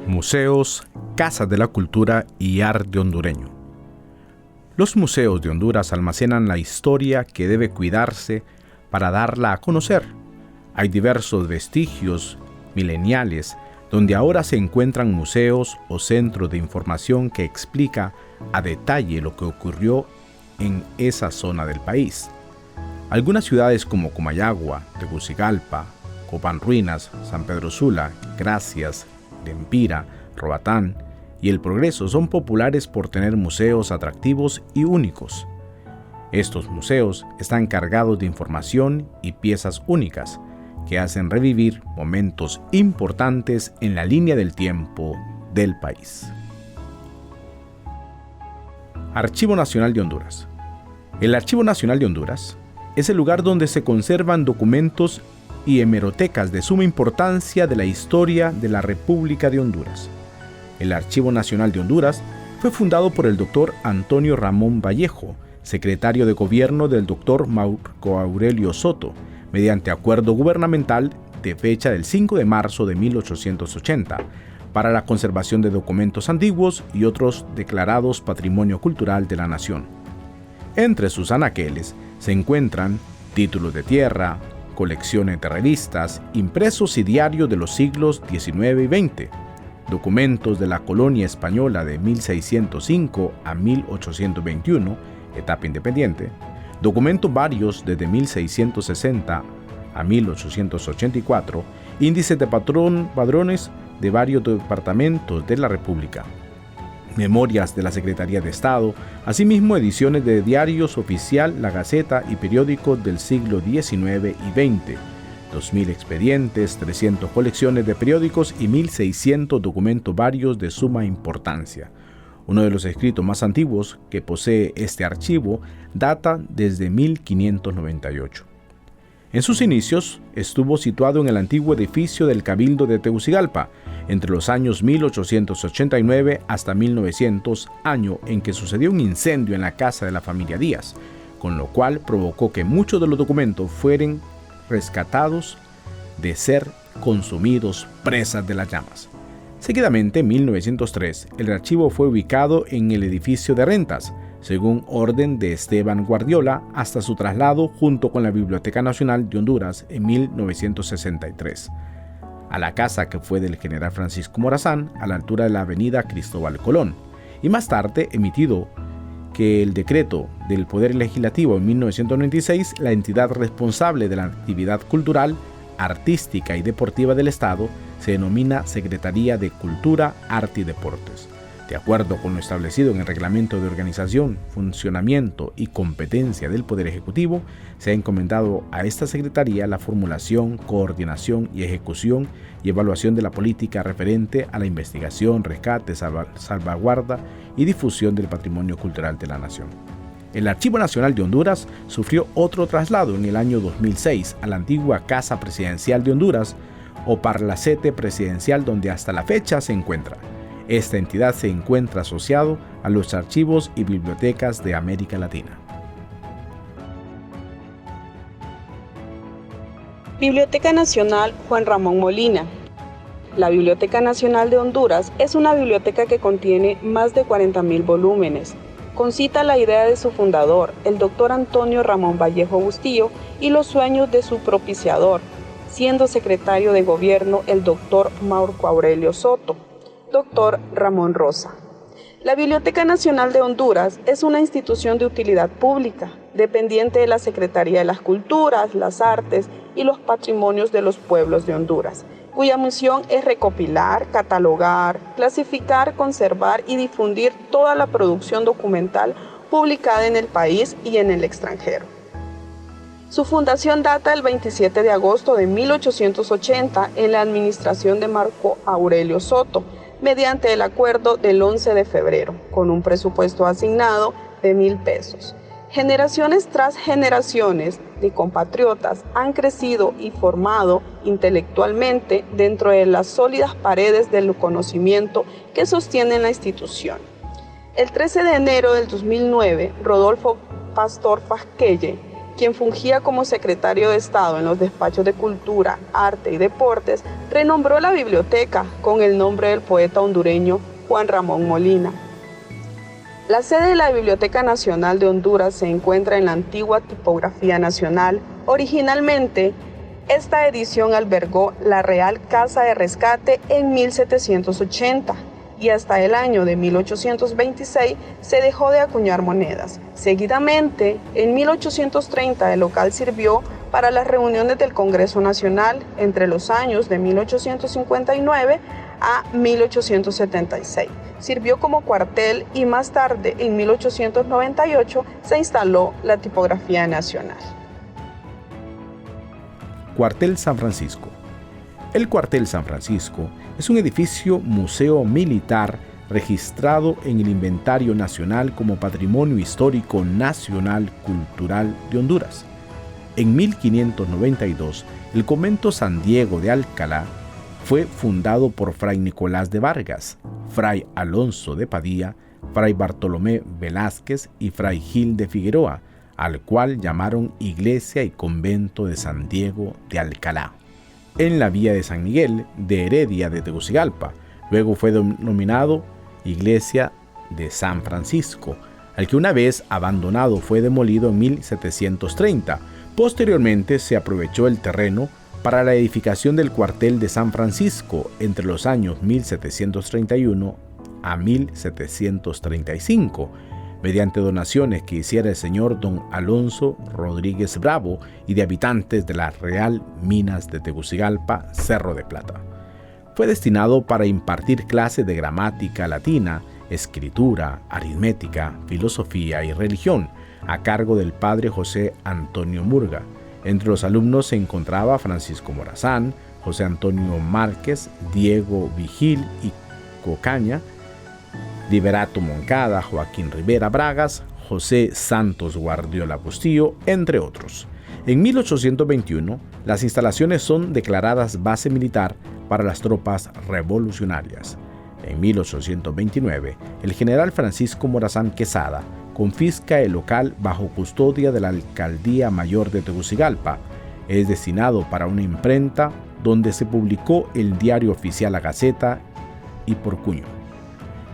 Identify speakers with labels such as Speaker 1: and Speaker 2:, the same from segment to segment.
Speaker 1: Museos, Casas de la Cultura y Arte hondureño. Los museos de Honduras almacenan la historia que debe cuidarse para darla a conocer. Hay diversos vestigios mileniales donde ahora se encuentran museos o centros de información que explica a detalle lo que ocurrió en esa zona del país. Algunas ciudades como Comayagua, Tegucigalpa, Copán Ruinas, San Pedro Sula, Gracias, Lempira, Roatán y El Progreso son populares por tener museos atractivos y únicos. Estos museos están cargados de información y piezas únicas que hacen revivir momentos importantes en la línea del tiempo del país. Archivo Nacional de Honduras. El Archivo Nacional de Honduras es el lugar donde se conservan documentos y hemerotecas de suma importancia de la historia de la República de Honduras. El Archivo Nacional de Honduras fue fundado por el Dr. Antonio Ramón Vallejo, secretario de Gobierno del Dr. Marco Aurelio Soto, mediante acuerdo gubernamental de fecha del 5 de marzo de 1880, para la conservación de documentos antiguos y otros declarados Patrimonio Cultural de la Nación. Entre sus anaqueles se encuentran títulos de tierra, colecciones de revistas, impresos y diarios de los siglos XIX y XX, documentos de la colonia española de 1605 a 1821, etapa independiente, documentos varios desde 1660 a 1884, índices de padrones de varios departamentos de la República, memorias de la Secretaría de Estado, asimismo ediciones de diarios oficial, La Gaceta y periódicos del siglo XIX y XX, 2.000 expedientes, 300 colecciones de periódicos y 1.600 documentos varios de suma importancia. Uno de los escritos más antiguos que posee este archivo data desde 1598. En sus inicios estuvo situado en el antiguo edificio del Cabildo de Tegucigalpa, entre los años 1889 hasta 1900, año en que sucedió un incendio en la casa de la familia Díaz, con lo cual provocó que muchos de los documentos fueran rescatados de ser consumidos presas de las llamas. Seguidamente, en 1903, el archivo fue ubicado en el edificio de rentas, según orden de Esteban Guardiola, hasta su traslado junto con la Biblioteca Nacional de Honduras en 1963, a la casa que fue del general Francisco Morazán, a la altura de la avenida Cristóbal Colón, y más tarde emitido que el decreto del Poder Legislativo en 1996, la entidad responsable de la actividad cultural, artística y deportiva del Estado se denomina Secretaría de Cultura, Arte y Deportes. De acuerdo con lo establecido en el Reglamento de Organización, Funcionamiento y Competencia del Poder Ejecutivo, se ha encomendado a esta Secretaría la formulación, coordinación y ejecución y evaluación de la política referente a la investigación, rescate, salvaguarda y difusión del patrimonio cultural de la Nación. El Archivo Nacional de Honduras sufrió otro traslado en el año 2006 a la antigua Casa Presidencial de Honduras o Parlacete Presidencial, donde hasta la fecha se encuentra. Esta entidad se encuentra asociado a los archivos y bibliotecas de América Latina.
Speaker 2: Biblioteca Nacional Juan Ramón Molina. La Biblioteca Nacional de Honduras es una biblioteca que contiene más de 40.000 volúmenes. Concita la idea de su fundador, el Dr. Antonio Ramón Vallejo Bustillo, y los sueños de su propiciador, siendo secretario de Gobierno el Dr. Marco Aurelio Soto, Dr. Ramón Rosa. La Biblioteca Nacional de Honduras es una institución de utilidad pública, dependiente de la Secretaría de las Culturas, las Artes y los Patrimonios de los Pueblos de Honduras, cuya misión es recopilar, catalogar, clasificar, conservar y difundir toda la producción documental publicada en el país y en el extranjero. Su fundación data del 27 de agosto de 1880 en la administración de Marco Aurelio Soto, mediante el acuerdo del 11 de febrero, con un presupuesto asignado de 1,000 pesos. Generaciones tras generaciones de compatriotas han crecido y formado intelectualmente dentro de las sólidas paredes del conocimiento que sostienen la institución. El 13 de enero del 2009, Rodolfo Pastor Fasquelle quien fungía como secretario de Estado en los despachos de Cultura, Arte y Deportes, renombró la biblioteca con el nombre del poeta hondureño Juan Ramón Molina. La sede de la Biblioteca Nacional de Honduras se encuentra en la antigua Tipografía Nacional. Originalmente, esta edición albergó la Real Casa de Rescate en 1780 y hasta el año de 1826 se dejó de acuñar monedas. Seguidamente, en 1830 el local sirvió para las reuniones del Congreso Nacional entre los años de 1859 a 1876. Sirvió como cuartel y más tarde, en 1898, se instaló la Tipografía Nacional.
Speaker 1: Cuartel San Francisco. El Cuartel San Francisco es un edificio museo militar registrado en el Inventario Nacional como Patrimonio Histórico Nacional Cultural de Honduras. En 1592, el convento San Diego de Alcalá fue fundado por Fray Nicolás de Vargas, Fray Alonso de Padilla, Fray Bartolomé Velázquez y Fray Gil de Figueroa, al cual llamaron Iglesia y Convento de San Diego de Alcalá, en la vía de San Miguel de Heredia de Tegucigalpa. Luego fue denominado Iglesia de San Francisco, al que una vez abandonado fue demolido en 1730. Posteriormente se aprovechó el terreno para la edificación del cuartel de San Francisco entre los años 1731 a 1735, mediante donaciones que hiciera el señor don Alonso Rodríguez Bravo y de habitantes de las Real Minas de Tegucigalpa, Cerro de Plata. Fue destinado para impartir clases de gramática latina, escritura, aritmética, filosofía y religión, a cargo del padre José Antonio Murga. Entre los alumnos se encontraba Francisco Morazán, José Antonio Márquez, Diego Vigil y Cocaña, Liberato Moncada, Joaquín Rivera Bragas, José Santos Guardiola Bustillo, entre otros. En 1821, las instalaciones son declaradas base militar para las tropas revolucionarias. En 1829, el general Francisco Morazán Quesada confisca el local bajo custodia de la Alcaldía Mayor de Tegucigalpa. Es destinado para una imprenta donde se publicó el diario oficial La Gaceta y por cuño.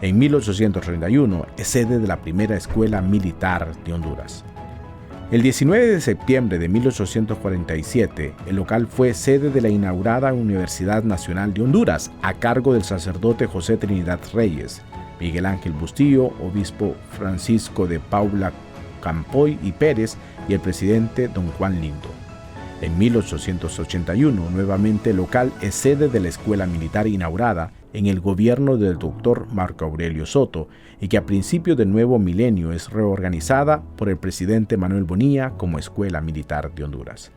Speaker 1: En 1831 es sede de la primera escuela militar de Honduras. El 19 de septiembre de 1847, el local fue sede de la inaugurada Universidad Nacional de Honduras, a cargo del sacerdote José Trinidad Reyes, Miguel Ángel Bustillo, obispo Francisco de Paula Campoy y Pérez y el presidente don Juan Lindo. En 1881, nuevamente el local es sede de la escuela militar inaugurada en el gobierno del doctor Marco Aurelio Soto y que a principios del nuevo milenio es reorganizada por el presidente Manuel Bonilla como Escuela Militar de Honduras.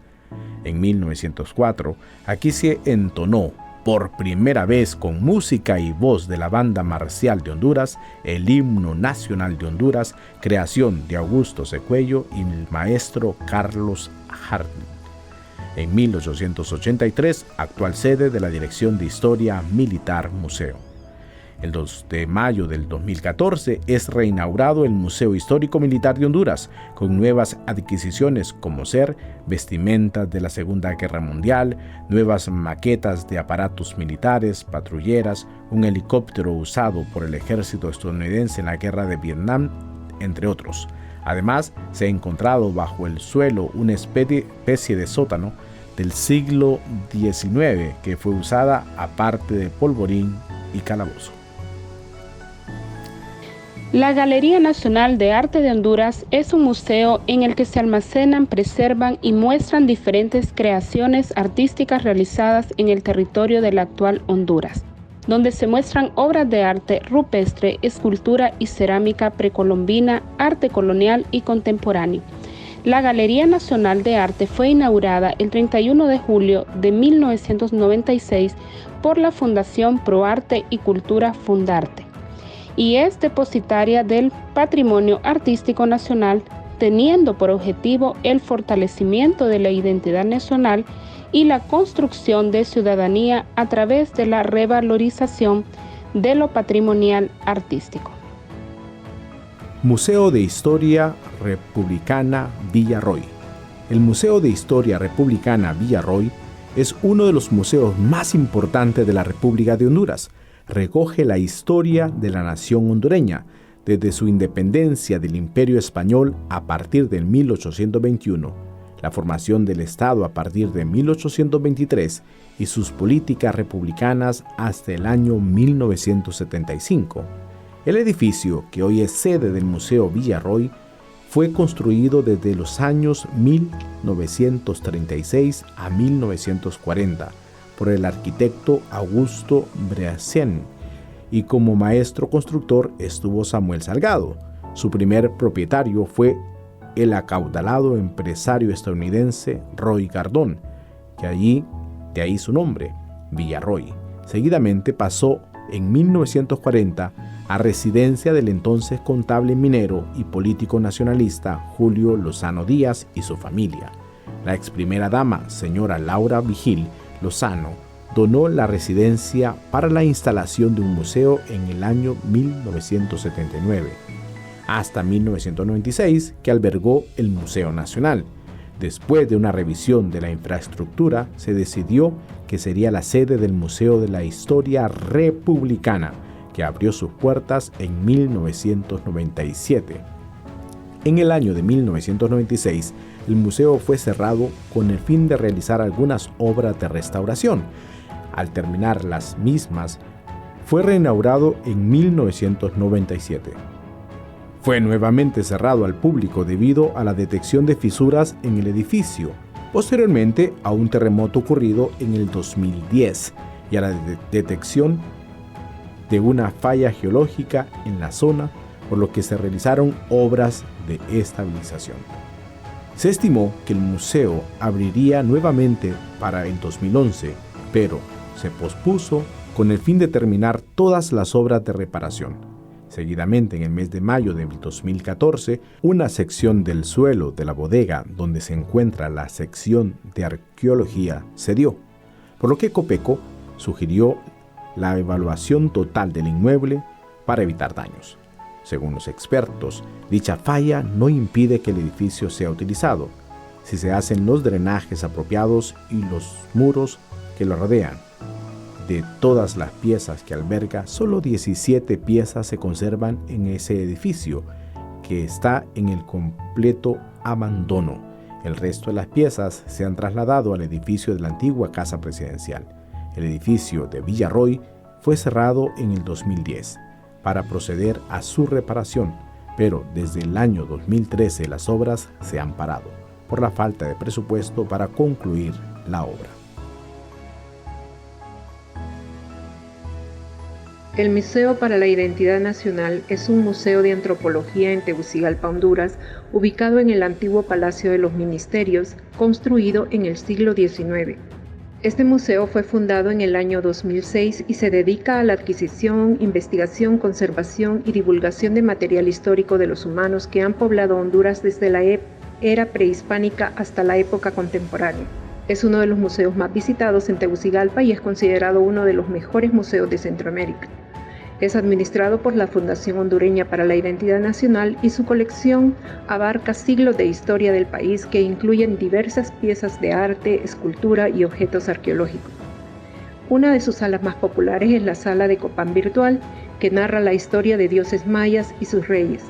Speaker 1: En 1904, aquí se entonó por primera vez con música y voz de la Banda Marcial de Honduras el Himno Nacional de Honduras, creación de Augusto Secuello y el maestro Carlos Hartling. En 1883, actual sede de la Dirección de Historia Militar Museo. El 2 de mayo del 2014 es reinaugurado el Museo Histórico Militar de Honduras, con nuevas adquisiciones como ser vestimentas de la Segunda Guerra Mundial, nuevas maquetas de aparatos militares, patrulleras, un helicóptero usado por el ejército estadounidense en la Guerra de Vietnam, entre otros. Además, se ha encontrado bajo el suelo una especie de sótano del siglo XIX que fue usada aparte de polvorín y calabozo.
Speaker 3: La Galería Nacional de Arte de Honduras es un museo en el que se almacenan, preservan y muestran diferentes creaciones artísticas realizadas en el territorio de la actual Honduras, donde se muestran obras de arte rupestre, escultura y cerámica precolombina, arte colonial y contemporáneo. La Galería Nacional de Arte fue inaugurada el 31 de julio de 1996 por la Fundación ProArte y Cultura Fundarte y es depositaria del patrimonio artístico nacional, teniendo por objetivo el fortalecimiento de la identidad nacional y la construcción de ciudadanía a través de la revalorización de lo patrimonial artístico.
Speaker 1: Museo de Historia Republicana Villarroy. El Museo de Historia Republicana Villarroy es uno de los museos más importantes de la República de Honduras. Recoge la historia de la nación hondureña, desde su independencia del Imperio Español a partir de 1821, la formación del Estado a partir de 1823 y sus políticas republicanas hasta el año 1975. El edificio, que hoy es sede del Museo Villarroy, fue construido desde los años 1936 a 1940 por el arquitecto Augusto Breacien, y como maestro constructor estuvo Samuel Salgado. Su primer propietario fue el acaudalado empresario estadounidense Roy Gardón, de ahí su nombre, Villarroy. Seguidamente pasó en 1940 a residencia del entonces contable minero y político nacionalista Julio Lozano Díaz y su familia. La ex primera dama, señora Laura Vigil Lozano, donó la residencia para la instalación de un museo en el año 1979, hasta 1996, que albergó el Museo Nacional. Después de una revisión de la infraestructura, se decidió que sería la sede del Museo de la Historia Republicana, que abrió sus puertas en 1997. En el año de 1996, el museo fue cerrado con el fin de realizar algunas obras de restauración. Al terminar las mismas, fue reinaugurado en 1997. Fue nuevamente cerrado al público debido a la detección de fisuras en el edificio, posteriormente a un terremoto ocurrido en el 2010 y a la detección de una falla geológica en la zona, por lo que se realizaron obras de estabilización. Se estimó que el museo abriría nuevamente para el 2011, pero se pospuso con el fin de terminar todas las obras de reparación. Seguidamente, en el mes de mayo de 2014, una sección del suelo de la bodega donde se encuentra la sección de arqueología cedió, por lo que Copeco sugirió la evaluación total del inmueble para evitar daños. Según los expertos, dicha falla no impide que el edificio sea utilizado, si se hacen los drenajes apropiados y los muros que lo rodean. De todas las piezas que alberga, solo 17 piezas se conservan en ese edificio, que está en el completo abandono. El resto de las piezas se han trasladado al edificio de la antigua Casa Presidencial. El edificio de Villarroy fue cerrado en el 2010 para proceder a su reparación, pero desde el año 2013 las obras se han parado por la falta de presupuesto para concluir la obra.
Speaker 3: El Museo para la Identidad Nacional es un museo de antropología en Tegucigalpa, Honduras, ubicado en el antiguo Palacio de los Ministerios, construido en el siglo XIX. Este museo fue fundado en el año 2006 y se dedica a la adquisición, investigación, conservación y divulgación de material histórico de los humanos que han poblado Honduras desde la era prehispánica hasta la época contemporánea. Es uno de los museos más visitados en Tegucigalpa y es considerado uno de los mejores museos de Centroamérica. Es administrado por la Fundación Hondureña para la Identidad Nacional y su colección abarca siglos de historia del país que incluyen diversas piezas de arte, escultura y objetos arqueológicos. Una de sus salas más populares es la Sala de Copán Virtual, que narra la historia de dioses mayas y sus reyes.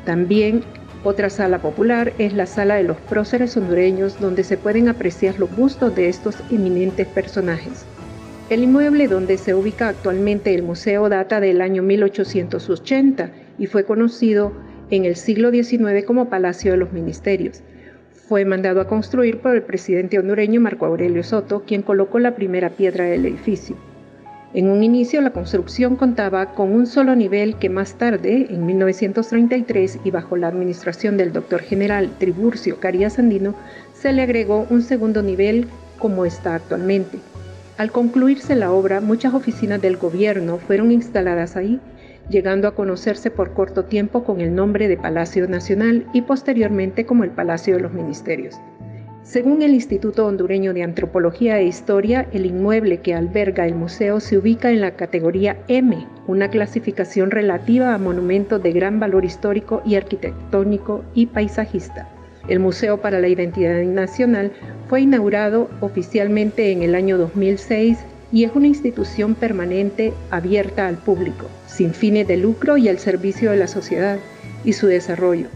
Speaker 3: También otra sala popular es la Sala de los Próceres Hondureños, donde se pueden apreciar los bustos de estos eminentes personajes. El inmueble donde se ubica actualmente el museo data del año 1880 y fue conocido en el siglo XIX como Palacio de los Ministerios. Fue mandado a construir por el presidente hondureño Marco Aurelio Soto, quien colocó la primera piedra del edificio. En un inicio, la construcción contaba con un solo nivel que más tarde, en 1933, y bajo la administración del doctor general Tiburcio Carías Andino, se le agregó un segundo nivel como está actualmente. Al concluirse la obra, muchas oficinas del gobierno fueron instaladas ahí, llegando a conocerse por corto tiempo con el nombre de Palacio Nacional y posteriormente como el Palacio de los Ministerios. Según el Instituto Hondureño de Antropología e Historia, el inmueble que alberga el museo se ubica en la categoría M, una clasificación relativa a monumentos de gran valor histórico y arquitectónico y paisajista.
Speaker 4: El Museo para la Identidad Nacional fue inaugurado oficialmente en el año 2006 y es una institución permanente abierta al público, sin fines de lucro y al servicio de la sociedad y su desarrollo.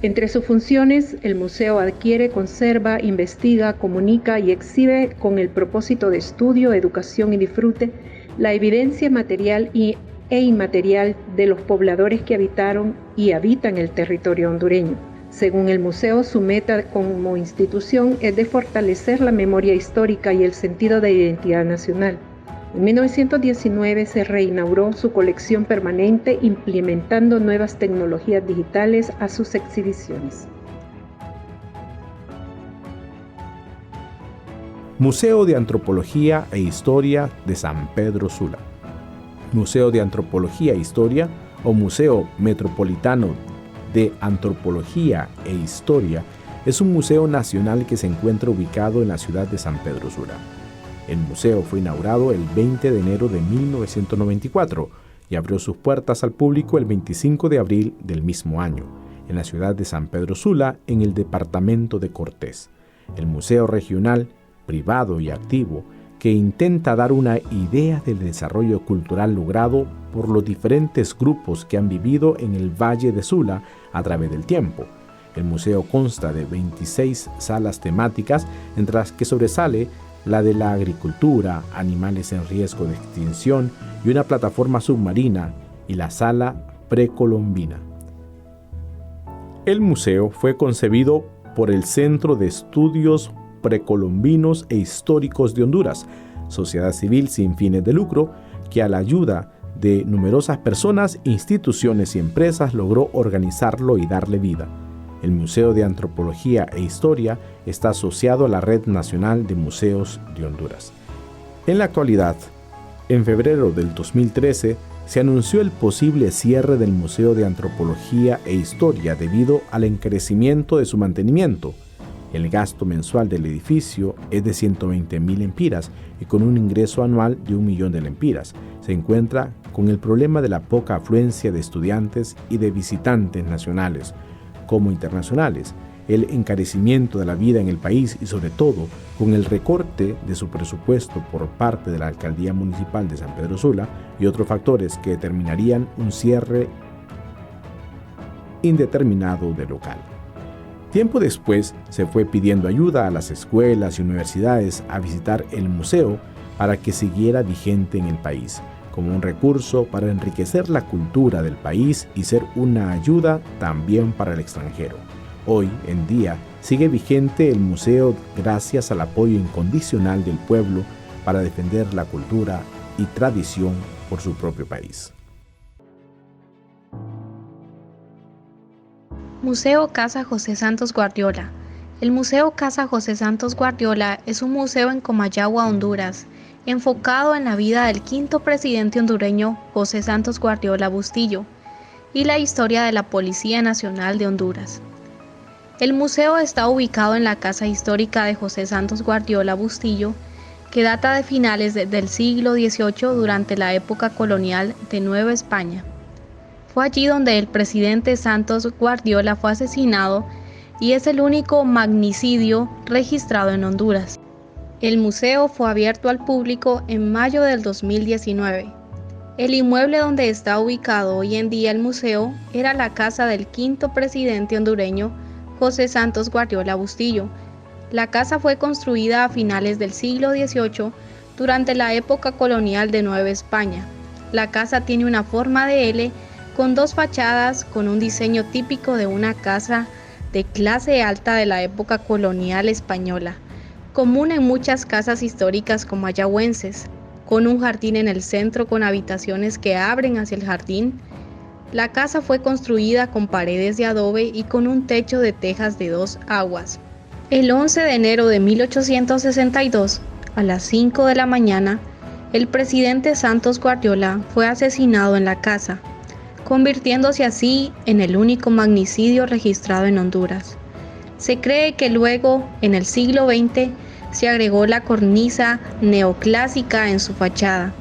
Speaker 4: Entre sus funciones, el museo adquiere, conserva, investiga, comunica y exhibe con el propósito de estudio, educación y disfrute la evidencia material e inmaterial de los pobladores que habitaron y habitan el territorio hondureño. Según el museo, su meta como institución es de fortalecer la memoria histórica y el sentido de identidad nacional. En 1919 se reinauguró su colección permanente, implementando nuevas tecnologías digitales a sus exhibiciones.
Speaker 1: Museo de Antropología e Historia de San Pedro Sula. Museo de Antropología e Historia o Museo Metropolitano de Antropología e Historia es un museo nacional que se encuentra ubicado en la ciudad de San Pedro Sula. El museo fue inaugurado el 20 de enero de 1994 y abrió sus puertas al público el 25 de abril del mismo año, en la ciudad de San Pedro Sula, en el departamento de Cortés. El museo regional, privado y activo, que intenta dar una idea del desarrollo cultural logrado por los diferentes grupos que han vivido en el Valle de Sula a través del tiempo. El museo consta de 26 salas temáticas, entre las que sobresale la de la agricultura, animales en riesgo de extinción y una plataforma submarina, y la sala precolombina. El museo fue concebido por el Centro de Estudios Precolombinos e Históricos de Honduras, sociedad civil sin fines de lucro, que a la ayuda de numerosas personas, instituciones y empresas logró organizarlo y darle vida. El Museo de Antropología e Historia está asociado a la Red Nacional de Museos de Honduras. En la actualidad, en febrero del 2013, se anunció el posible cierre del Museo de Antropología e Historia debido al encarecimiento de su mantenimiento. El gasto mensual del edificio es de 120,000 lempiras y con un ingreso anual de 1,000,000 de lempiras. Se encuentra con el problema de la poca afluencia de estudiantes y de visitantes nacionales como internacionales, el encarecimiento de la vida en el país y sobre todo con el recorte de su presupuesto por parte de la Alcaldía Municipal de San Pedro Sula y otros factores que determinarían un cierre indeterminado del local. Tiempo después se fue pidiendo ayuda a las escuelas y universidades a visitar el museo para que siguiera vigente en el país, como un recurso para enriquecer la cultura del país y ser una ayuda también para el extranjero. Hoy en día sigue vigente el museo gracias al apoyo incondicional del pueblo para defender la cultura y tradición por su propio país.
Speaker 5: Museo Casa José Santos Guardiola. El Museo Casa José Santos Guardiola es un museo en Comayagua, Honduras, enfocado en la vida del quinto presidente hondureño José Santos Guardiola Bustillo y la historia de la Policía Nacional de Honduras. El museo está ubicado en la casa histórica de José Santos Guardiola Bustillo, que data de finales del siglo XVIII durante la época colonial de Nueva España. Fue allí donde el presidente Santos Guardiola fue asesinado y es el único magnicidio registrado en Honduras. El museo fue abierto al público en mayo del 2019. El inmueble donde está ubicado hoy en día el museo era la casa del quinto presidente hondureño José Santos Guardiola Bustillo. La casa fue construida a finales del siglo XVIII durante la época colonial de Nueva España. La casa tiene una forma de L con dos fachadas con un diseño típico de una casa de clase alta de la época colonial española, común en muchas casas históricas comayagüenses, con un jardín en el centro con habitaciones que abren hacia el jardín. La casa fue construida con paredes de adobe y con un techo de tejas de 2 aguas. El 11 de enero de 1862, a las 5 de la mañana, el presidente Santos Guardiola fue asesinado en la casa, convirtiéndose así en el único magnicidio registrado en Honduras. Se cree que luego, en el siglo XX, se agregó la cornisa neoclásica en su fachada.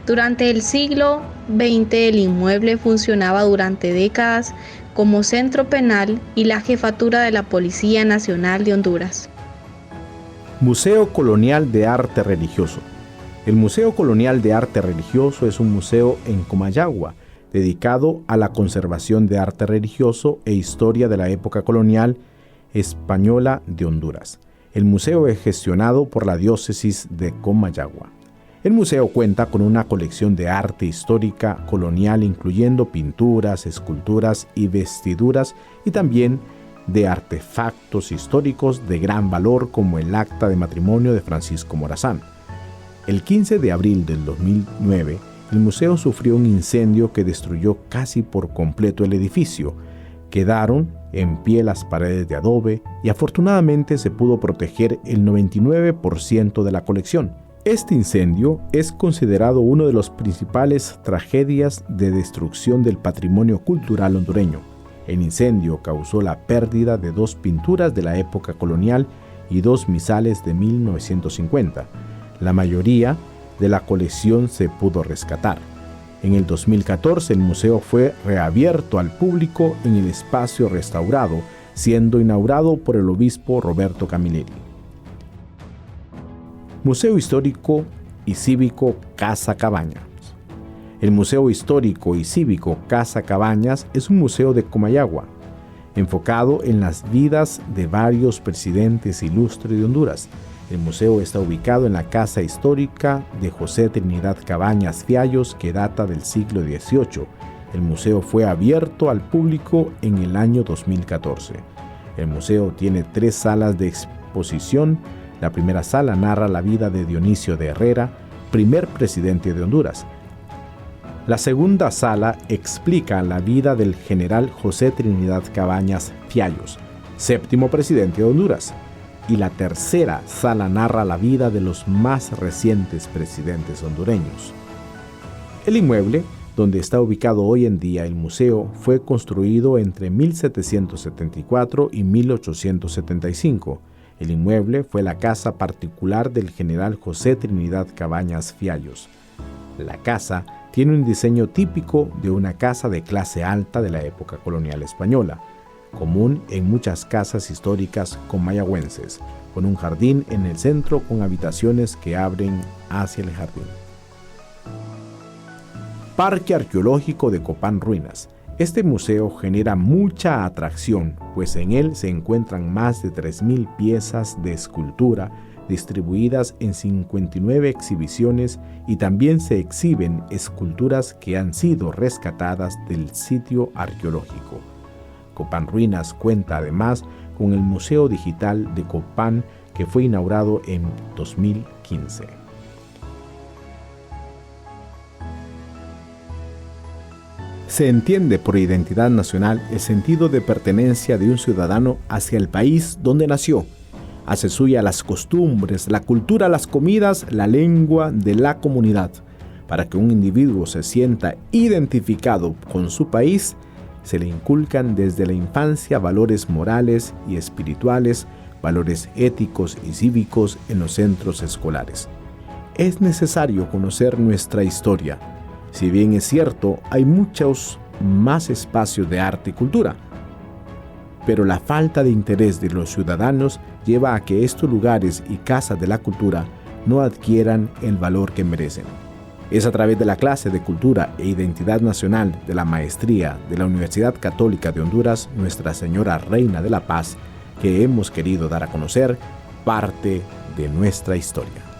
Speaker 5: Durante el siglo XX el inmueble funcionaba durante décadas como centro penal y la jefatura de la Policía Nacional de Honduras.
Speaker 1: Museo Colonial de Arte Religioso. El Museo Colonial de Arte Religioso es un museo en Comayagua, dedicado a la conservación de arte religioso e historia de la época colonial española de Honduras. El museo es gestionado por la diócesis de Comayagua. El museo cuenta con una colección de arte histórica colonial, incluyendo pinturas, esculturas y vestiduras, y también de artefactos históricos de gran valor, como el acta de matrimonio de Francisco Morazán. El 15 de abril del 2009, el museo sufrió un incendio que destruyó casi por completo el edificio. Quedaron en pie las paredes de adobe y afortunadamente se pudo proteger el 99% de la colección. Este incendio es considerado uno de las principales tragedias de destrucción del patrimonio cultural hondureño. El incendio causó la pérdida de 2 pinturas de la época colonial y 2 misales de 1950. La mayoría de la colección se pudo rescatar. En el 2014 el museo fue reabierto al público en el espacio restaurado, siendo inaugurado por el obispo Roberto Camilleri. Museo Histórico y Cívico Casa Cabañas. El Museo Histórico y Cívico Casa Cabañas es un museo de Comayagua, enfocado en las vidas de varios presidentes ilustres de Honduras. El museo está ubicado en la Casa Histórica de José Trinidad Cabañas Fiallos, que data del siglo XVIII. El museo fue abierto al público en el año 2014. El museo tiene 3 salas de exposición. La primera sala narra la vida de Dionisio de Herrera, primer presidente de Honduras. La segunda sala explica la vida del general José Trinidad Cabañas Fiallos, séptimo presidente de Honduras. Y la tercera sala narra la vida de los más recientes presidentes hondureños. El inmueble, donde está ubicado hoy en día el museo, fue construido entre 1774 y 1875. El inmueble fue la casa particular del general José Trinidad Cabañas Fiallos. La casa tiene un diseño típico de una casa de clase alta de la época colonial española, común en muchas casas históricas comayagüenses, con un jardín en el centro con habitaciones que abren hacia el jardín. Parque Arqueológico de Copán Ruinas. Este museo genera mucha atracción, pues en él se encuentran más de 3,000 piezas de escultura distribuidas en 59 exhibiciones, y también se exhiben esculturas que han sido rescatadas del sitio arqueológico. Copán Ruinas cuenta además con el Museo Digital de Copán, que fue inaugurado en 2015. Se entiende por identidad nacional el sentido de pertenencia de un ciudadano hacia el país donde nació. Hace suya las costumbres, la cultura, las comidas, la lengua de la comunidad. Para que un individuo se sienta identificado con su país, se le inculcan desde la infancia valores morales y espirituales, valores éticos y cívicos en los centros escolares. Es necesario conocer nuestra historia. Si bien es cierto, hay muchos más espacios de arte y cultura, pero la falta de interés de los ciudadanos lleva a que estos lugares y casas de la cultura no adquieran el valor que merecen. Es a través de la clase de Cultura e Identidad Nacional de la Maestría de la Universidad Católica de Honduras, Nuestra Señora Reina de la Paz, que hemos querido dar a conocer parte de nuestra historia.